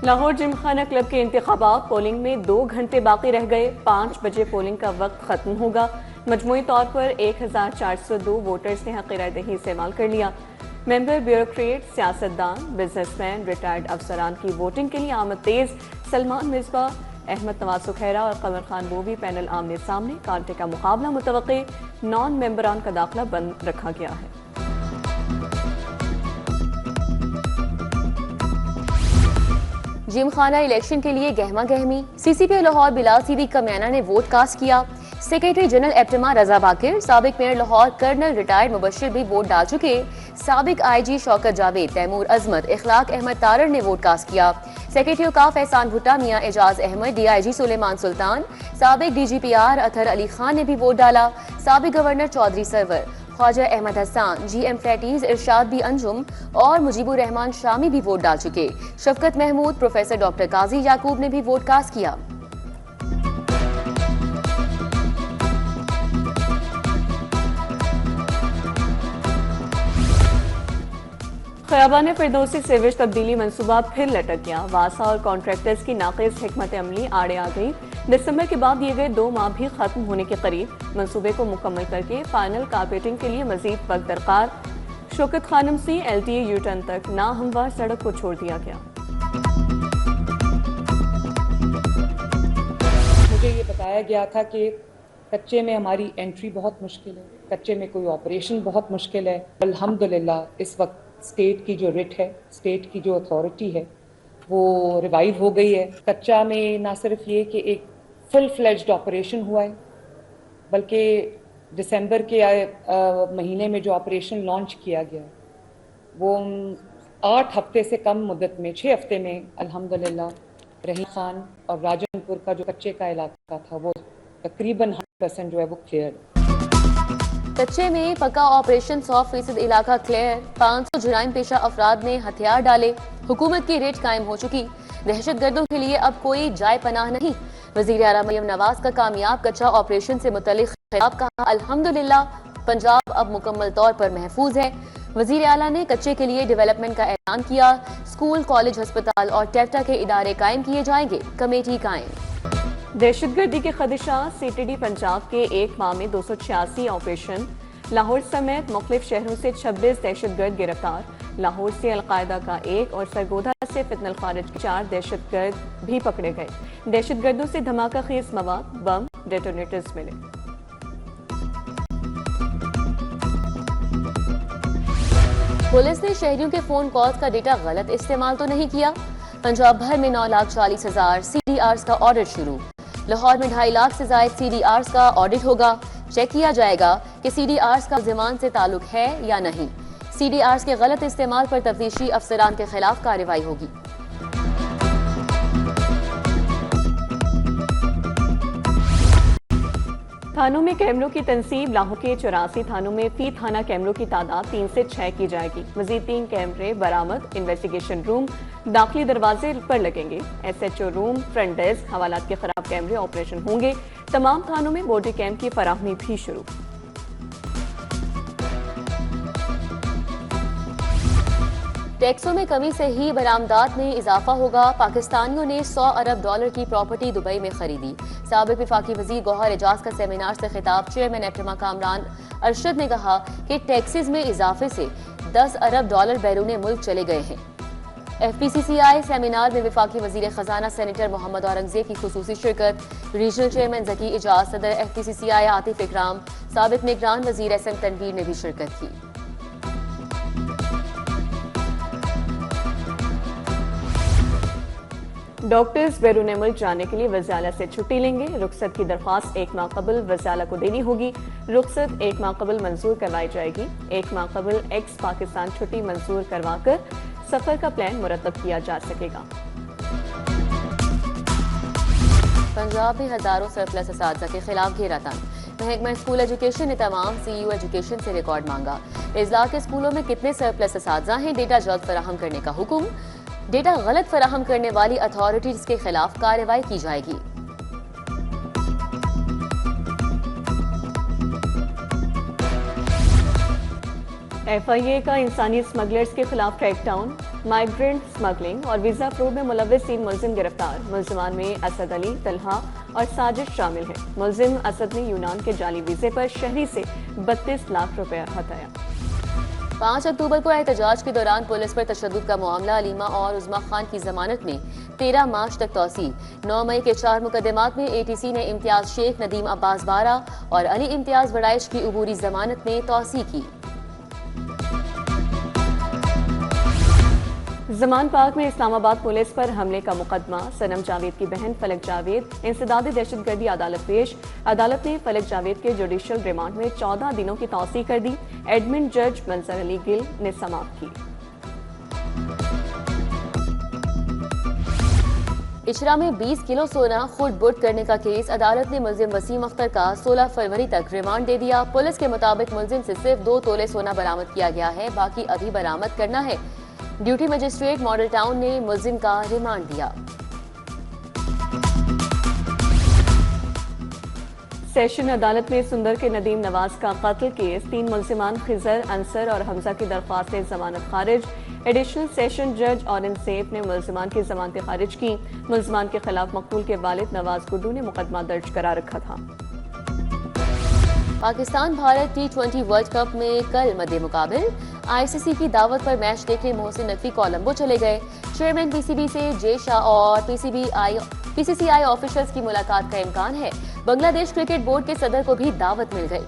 Lahore Gymkhana club के इंतखाबात polling में 2 घंटे बाकी रह गए। 5 बजे पोलिंग का वक्त खत्म होगा। मजमूई तौर पर 1402 वोटर्स ने हक़ राय दही इस्तेमाल कर लिया। मेंबर, ब्यूरोक्रेट, सियासतदान, बिजनेसमैन, रिटायर्ड अफसरान की वोटिंग के लिए आमद तेज। सलमान मिसबा, अहमद नवाज सुखैरा और कमर खान बोवी पैनल आमने सामने। कांटे का मुकाबला मुतवक्के। नॉन मेंबरान का दाखिला बंद रखा गया है। जिमखाना इलेक्शन के लिए गहमा गहमी। सीसीपी लाहौर बिलाल सीदी कमियाना ने वोट कास्ट किया। Secretary general APTMA Raza Baqir, साबिक mayor Lahore colonel retired Mubashir भी वोट डाल चुके। साबिक IG शौकत जावेद, तैमूर अजमत, इखलाक अहमद तारर ने वोट कास्ट किया। सेक्रेटरी औकाफ एहसान भुट्टा, मियां एजाज अहमद, DIG सुलेमान सुल्तान, साबिक DGPR अतहर अली खान ने भी वोट डाला। साबिक governor Chaudhry Sarwar, Khawaja Ahmad Hasan, GM Flatties, Irshad B Anjum और मुजीबुर रहमान शामी भी वोट डाल चुके। शफकत महमूद, प्रोफेसर डॉक्टर काजी याकूब ने भी वोट कास्ट किया। खयाबान फिरदौसी सीवेज तब्दीली मनसूबा फिर लटक गया। वासा और कॉन्ट्रैक्टर्स की नाक़िस हिकमत अमली आड़े आ गई। दिसंबर के बाद दिए गए 2 माह भी खत्म होने के करीब। मनसूबे को मुकम्मल करके फाइनल कारपेटिंग के लिए मजीद वक्त दरकार। शौकत खानम से LTA U-टर्न तक नाहमवार सड़क को छोड़ दिया गया। मुझे ये बताया गया था कि कच्चे में हमारी एंट्री बहुत मुश्किल है, कच्चे में कोई ऑपरेशन बहुत मुश्किल है। अल्हम्दुलिल्लाह इस वक्त स्टेट की जो रिट है, स्टेट की जो अथॉरिटी है, वो रिवाइव हो गई है। कच्चा में ना सिर्फ ये कि एक फुल फ्लेज्ड ऑपरेशन हुआ है, बल्कि दिसंबर के महीने में जो ऑपरेशन लॉन्च किया गया वो 8 हफ्ते से कम मुद्दत में 6 हफ्ते में अल्हम्दुलिल्लाह रहीम खान और राजनपुर का जो कच्चे का इलाका था वो तकरीबन 100% जो है वो क्लियर। कच्चे में पक्का ऑपरेशन 100% इलाका क्लियर। 500 जुराइम पेशा अफराद ने हथियार डाले। हुकूमत की रेट कायम हो चुकी। दहशतगर्दों के लिए अब कोई जाए पनाह नहीं। वजीर आला मरियम नवाज का कामयाब कच्चा ऑपरेशन से मुतल्लिक खिताब कहा, अल्हम्दुलिल्लाह पंजाब अब मुकम्मल तौर पर महफूज है। वजीर आला ने कच्चे के लिए डेवलपमेंट का ऐलान किया। स्कूल, कॉलेज, अस्पताल और टेप्टा के इदारे कायम किए जाएंगे। कमेटी कायम। दहशतगर्दी के खदशात। CTD पंजाब के 1 माह में 286 ऑपरेशन। लाहौर समेत मुख्तलिफ शहरों से 26 दहशतगर्द गिरफ्तार। लाहौर से अलकायदा का 1 और सरगोधा से फितनल खारिज के 4 दहशतगर्द भी पकड़े गए। दहशतगर्दों से धमाका खेज मवाद, बम, डेटोनेटर्स मिले। पुलिस ने शहरियों के फोन कॉल्स का डेटा गलत इस्तेमाल तो नहीं किया। पंजाब भर में 9,40,000 CDRs का ऑडिट शुरू। लाहौर में 2.5 लाख से ज्यादा CDRs का ऑडिट होगा। चेक किया जाएगा कि CDRs का ज़मान से ताल्लुक है या नहीं। CDRs के गलत इस्तेमाल पर तफ्तीशी अफसरान के खिलाफ कार्रवाई होगी। थानों में कैमरों की तनसीब। लाहौर के 84 थानों में फी थाना कैमरों की तादाद 3 से 6 की जाएगी। मजीद 3 कैमरे बरामद। इन्वेस्टिगेशन रूम दाखिली दरवाजे पर लगेंगे। SHO रूम, फ्रंट डेस्क, हवालात के खराब कैमरे ऑपरेशन होंगे। तमाम थानों में बॉडी कैम की फराहमी भी शुरू। टैक्सों में कमी से ही बरामदात में इजाफा होगा। पाकिस्तानियों ने $100 अरब की प्रॉपर्टी दुबई में खरीदी। साबिक वफाकी वजीर गौहर एजाज का सेमिनार से खिताब। चेयरमैन एप्टमा कामरान अरशद ने कहा कि टैक्सेस में इजाफे से $10 अरब बैरून मुल्क चले गए हैं। FPCCI सेमिनार में वफाकी वजीर खजाना सेनेटर मोहम्मद औरंगजेब की खुसूसी शिरकत। रीजनल चेयरमैन जकी एजाज, सदर FPCCI आतिफ इकराम, साबिक निगरान वजीर SM तनवीर ने भी शिरकत की। डॉक्टर्स बैरून मुल्क जाने के लिए वज़ाला से छुट्टी लेंगे। रुखसत की दरख्वास्त 1 माह कबल वज़ाला को देनी होगी। रुखसत 1 माह कबल मंजूर करवाई जाएगी। 1 माह कबल एक्स पाकिस्तान छुट्टी मंजूर करवाकर सफर का प्लान मुरतब किया जा सकेगा। पंजाब में हजारों सरप्लस असातिज़ा के खिलाफ घेरातंग। महकमा स्कूल एजुकेशन ने तमाम CU एजुकेशन से रिकॉर्ड मांगा। इजला के स्कूलों में कितने सरप्लस असातिज़ा हैं, डेटा जल्द फराहम करने का हुक्म। डेटा गलत फराहम करने वाली अथॉरिटीज के खिलाफ कार्रवाई की जाएगी। FIA का इंसानी स्मगलर्स के खिलाफ क्रैकडाउन। माइग्रेंट स्मगलिंग और वीजा फ्रॉड में मुलव्विस 3 मुलजिम गिरफ्तार। मुलजिमान में असद अली, तलहा और साजिद शामिल हैं। मुलजिम असद ने यूनान के जाली वीजे पर शहरी से 32 लाख रुपया हटाया। 5 अक्टूबर को एहतजाज के दौरान पुलिस पर तशद्दुद का मामला, अलीमा और उज़मा खान की जमानत में 13 मार्च तक तौसी। 9 मई के 4 मुकदमात में ATC ने इम्तियाज शेख, नदीम अब्बास 12 और अली इम्तियाज बड़ाइश की उबूरी जमानत में तौसी की। जमान पार्क में इस्लामाबाद पुलिस पर हमले का मुकदमा। सनम जावेद की बहन फलक जावेद इंसदादी दहशतगर्दी अदालत पेश। अदालत ने फलक जावेद के जुडिशल रिमांड में 14 दिनों की तौसीह कर दी। एडमिन जज मंजर अली गिल ने समाप्त की। इशरा में 20 किलो सोना खुद बुर्द करने का केस। अदालत ने मुलजिम वसीम अख्तर का 16 फरवरी तक रिमांड दे दिया। पुलिस के मुताबिक मुलजिम से सिर्फ 2 तोले सोना बरामद किया गया है, बाकी अभी बरामद करना है। ड्यूटी मजिस्ट्रेट मॉडल टाउन ने मुलजिम का रिमांड दिया। सेशन अदालत में सुंदर के नदीम नवाज का कत्ल केस। 3 मुलजिमान खिजर, अंसर और हमजा की दरख्वास्त जमानत खारिज। एडिशनल सेशन जज और इंसेफ ने मुलजिमान की जमानतें खारिज की। मुलजिमान के खिलाफ मकतूल के वालिद नवाज गुड्डू ने मुकदमा दर्ज करा रखा था। Pakistan Bharat T20 world cup में कल मद्दे मुकाबिल। ICC की दावत पर मैच देखने मोहसिन नकवी कोलंबो चले गए। चेयरमैन PCB से जे शाह और PCCI ऑफिशियल्स की मुलाकात का इम्कान है। बांग्लादेश क्रिकेट बोर्ड के सदर को भी दावत मिल गई।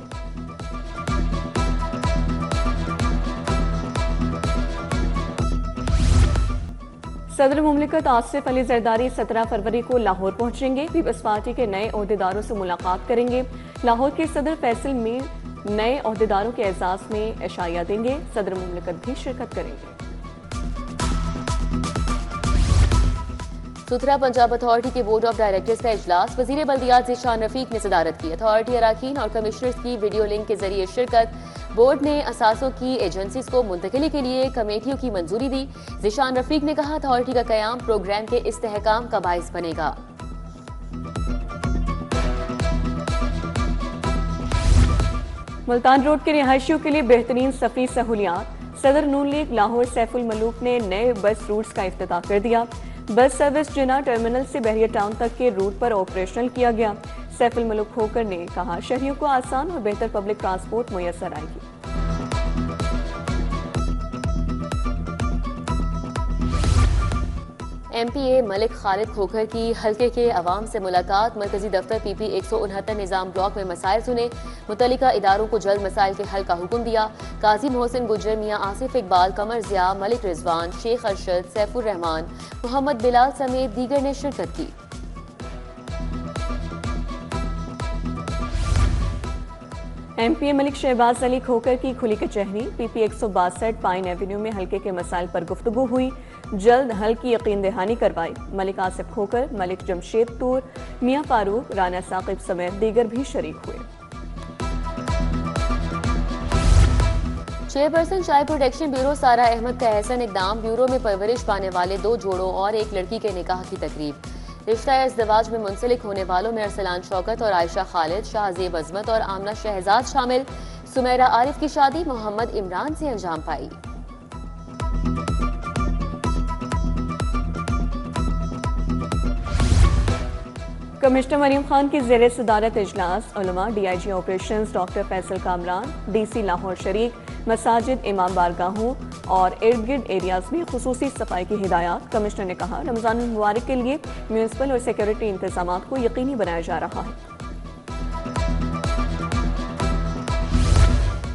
सदर मुमलिकत आसिफ अली जरदारी 17 फरवरी को लाहौर पहुंचेंगे। पीपल्स पार्टी के नए ओहदेदारों से मुलाकात करेंगे। लाहौर के सदर फैसल मीर नए ओहदेदारों के एजाज में एशाया देंगे। सदर मुमलिकत भी शिरकत करेंगे। सुथरा पंजाब अथॉरिटी के बोर्ड ऑफ डायरेक्टर्स का इजलास वजीर बल्दियात ज़ीशान रफीक ने सदारत की। अथॉरिटी अराकीन और कमिश्नर्स की वीडियो लिंक के जरिए शिरकत। बोर्ड ने असासों की एजेंसीज को मुंतकिली के लिए कमेटियों की मंजूरी दी। ज़ीशान रफीक ने कहा, अथॉरिटी का कयाम प्रोग्राम के इस्तेहकाम का बाइस बनेगा। मुल्तान रोड के रिहायशियों के लिए बेहतरीन सफरी सहूलियात। सदर नून लीग लाहौर सैफुल मलूक ने नए बस रूट्स का इफ्तिताह कर दिया। बस सर्विस जिना टर्मिनल से बहरिया टाउन तक के रूट पर ऑपरेशनल किया गया। सैफुल मलूक खोकर ने कहा, शहरियों को आसान और बेहतर पब्लिक ट्रांसपोर्ट मुयसर आएगी। MPA मलिक खालिद खोखर की हल्के के अवाम से मुलाकात। मरकजी दफ्तर PP 169 निजाम ब्लॉक में मसाइल सुने। मुतल्लिका इदारों को जल्द मसाइल के हल का हुक्म दिया। काजी मोहसिन गुज्जर, मियां आसिफ इकबाल, कमर जिया, मलिक रिजवान, शेख अरशद, सैफुर रहमान, मोहम्मद बिलाल समेत दीगर ने शिरकत की। MPA मलिक शहबाज अली खोकर की खुली कचहरी। PP 162 पाइन एवेन्यू में हल्के के मसाइल पर गुफ्तगू हुई। जल्द हल की यकीन दहानी करवाई। मलिक आसिफ खोकर, मलिक जमशेद तूर, मियां फारूक, राना साकिब समेत दीगर भी शरीक हुए। चेयरपर्सन चाइल्ड प्रोटेक्शन ब्यूरो सारा अहमद का एहसन इकदाम। ब्यूरो में परवरिश पाने वाले 2 जोड़ों और एक लड़की के निकाह की तकरीब। रिश्ता इज़्दिवाज में मुंसलिक होने वालों में अरसलान शौकत और आयशा खालिद, शाहजेब अजमत और आमना शहजाद शामिल। सुमेरा आरिफ की शादी मोहम्मद इमरान से अंजाम पाई। कमिश्नर मरीम खान की ज़ेरे सदारत इजलास। उलमा, DIG operations doctor Faisal Kamran, DC Lahore शरीक। मसाजिद, इमाम बारगाहों और इर्द गिर्द एरियाज में खुसूसी सफाई की हिदायत। कमिश्नर ने कहा, रमजान मुबारक के लिए म्यूनिसिपल और सिक्योरिटी इंतजाम को यकीनी बनाया जा रहा है।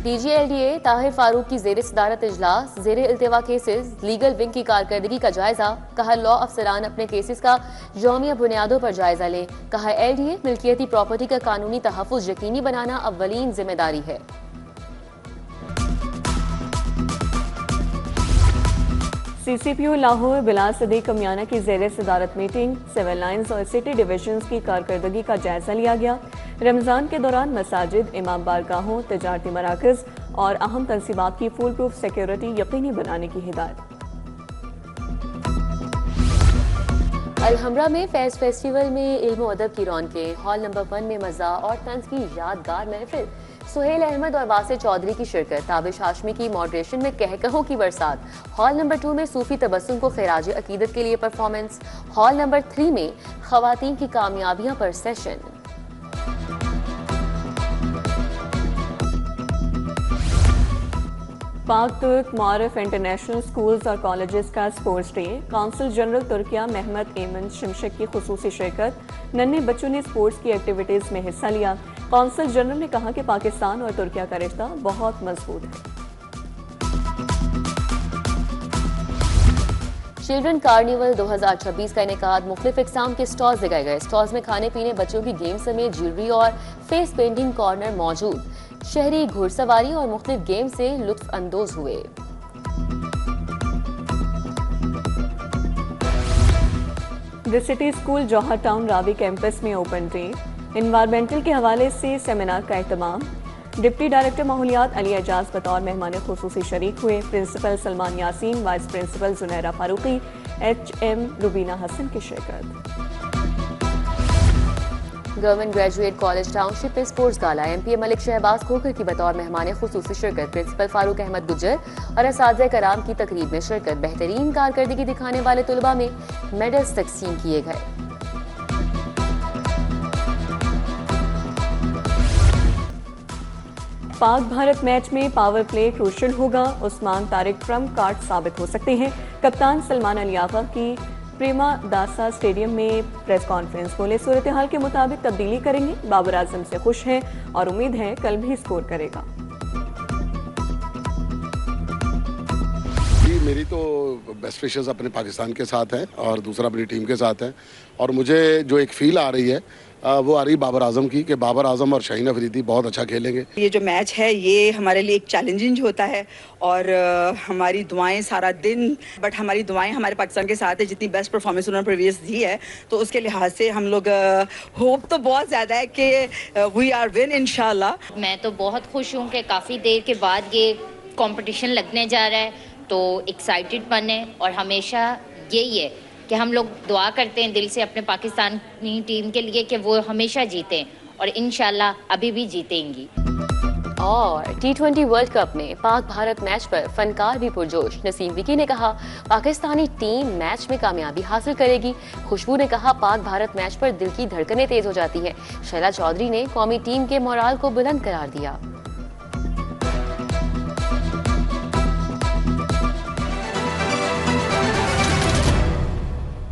DG LDA ताहिर फारूक की ज़ेरे सदारत इजलास। ज़ेरे इल्तिवा केसेस लीगल विंग की कारकर्दगी का जायजा। कहा, लॉ अफसरान अपने केसेस का यौमिया बुनियादों पर जायजा लें। कहा, LDA मिल्कियती प्रॉपर्टी का कानूनी तहफ़्फ़ुज़ यकीनी बनाना अव्वलीन जिम्मेदारी है। CCPO लाहौर बिलाल सदीक कमियाना की ज़ेरे सदारत मीटिंग। सिविल लाइन्स और सिटी डिवीजन्स की कारकर्दगी का जायजा लिया गया। रमजान के दौरान मसाजिद, इमाम बारगाहों, तजारती मराकज़ और अहम तंसीबात की फुल प्रूफ सिक्योरिटी यकीनी बनाने की हिदायत। अलहमरा में फैज़ फेस्टिवल में इल्म व अदब की रौनकें। हॉल नंबर 1 में मज़ा और तंज की यादगार महफिल। सुहेल अहमद और वासिर चौधरी की शिरकत, ताबिश हाशमी की मॉडरेशन में कहकहों की बरसात। हॉल नंबर 2 में सूफी तबस्सुम को खिराज अकीदत के लिए परफॉर्मेंस। हॉल नंबर 3 में खवातीन की कामयाबियां पर session. Pak Turk Maarif international schools और कॉलेजेस का sports day. Consul general Turkiye Mehmet Emin Simsek की खुसूसी शिरकत। नन्हे बच्चों ने स्पोर्ट्स की एक्टिविटीज में हिस्सा लिया। कौंसल जनरल ने कहा कि पाकिस्तान और तुर्किया का रिश्ता बहुत मजबूत है। चिल्ड्रन कार्निवल 2026 का इनेकाद, मुख्तलिफ इकसाम के स्टॉल्स लगाए गए। स्टॉल्स में खाने पीने, बच्चों की गेम समेत ज्वेलरी और फेस पेंटिंग कॉर्नर मौजूद। शहरी घुड़सवारी और मुख्तलिफ गेम से लुत्फ अंदोज हुए। The City School Johar Town Ravi campus में ओपन डे। इन्वायरमेंटल के हवाले से सेमिनार का एहतमाम। डिप्टी डायरेक्टर माहौलियात अली एजाज बतौर मेहमान खुसूसी शरीक हुए। Principal Salman Yasin, vice principal Junaira Farooqi, HM Rubina Hasan की शिरकत। गवर्नमेंट ग्रेजुएट कॉलेज टाउनशिप में sports gala. MP Malik Shahbaz Khokhar की बतौर मेहमान खुसूसी शिरकत। प्रिंसिपल फारूक अहमद गुज्जर और असातिज़ा कराम की तकरीब में शिरकत। बेहतरीन कारकर्दगी दिखाने वाले तुलबा में मेडल्स तकसीम किए गए। पाक भारत मैच में पावर प्ले क्रूशल होगा। उस्मान तारिक ट्रम्प कार्ड साबित हो सकते हैं। कप्तान सलमान अली आगा की प्रेमा दासा स्टेडियम में प्रेस कॉन्फ्रेंस। बोले, सूरत हाल के मुताबिक तब्दीली करेंगे। बाबर आजम से खुश हैं और उम्मीद है कल भी स्कोर करेगा। मेरी तो बेस्ट विशेस अपने पाकिस्तान के साथ हैं और दूसरा अपनी टीम के साथ है। और मुझे जो एक फील आ रही है वो आ रही बाबर आजम की, कि बाबर आजम और शाहीन अफरीदी बहुत अच्छा खेलेंगे। ये जो मैच है ये हमारे लिए एक चैलेंजिंग होता है और हमारी दुआएं सारा दिन, बट हमारी दुआएं हमारे पाकिस्तान के साथ है। जितनी बेस्ट परफॉर्मेंस उन्होंने प्रीवियस दी है तो उसके लिहाज से हम लोग होप तो बहुत ज़्यादा है कि वी आर विन इंशाल्लाह। मैं तो बहुत खुश हूँ कि काफ़ी देर के बाद ये कंपटीशन लगने जा रहा है, तो एक्साइटेड पन है। और हमेशा यही है कि हम लोग दुआ करते हैं दिल से अपने पाकिस्तानी टीम के लिए कि वो हमेशा जीतें और इंशाल्लाह अभी भी जीतेंगी। और T20 वर्ल्ड कप में पाक भारत मैच पर फनकार भी पुरजोश। नसीम विकी ने कहा पाकिस्तानी टीम मैच में कामयाबी हासिल करेगी। खुशबू ने कहा पाक भारत मैच पर दिल की धड़कनें तेज हो जाती हैं। शैला चौधरी ने कौमी टीम के मोराल को बुलंद करार दिया।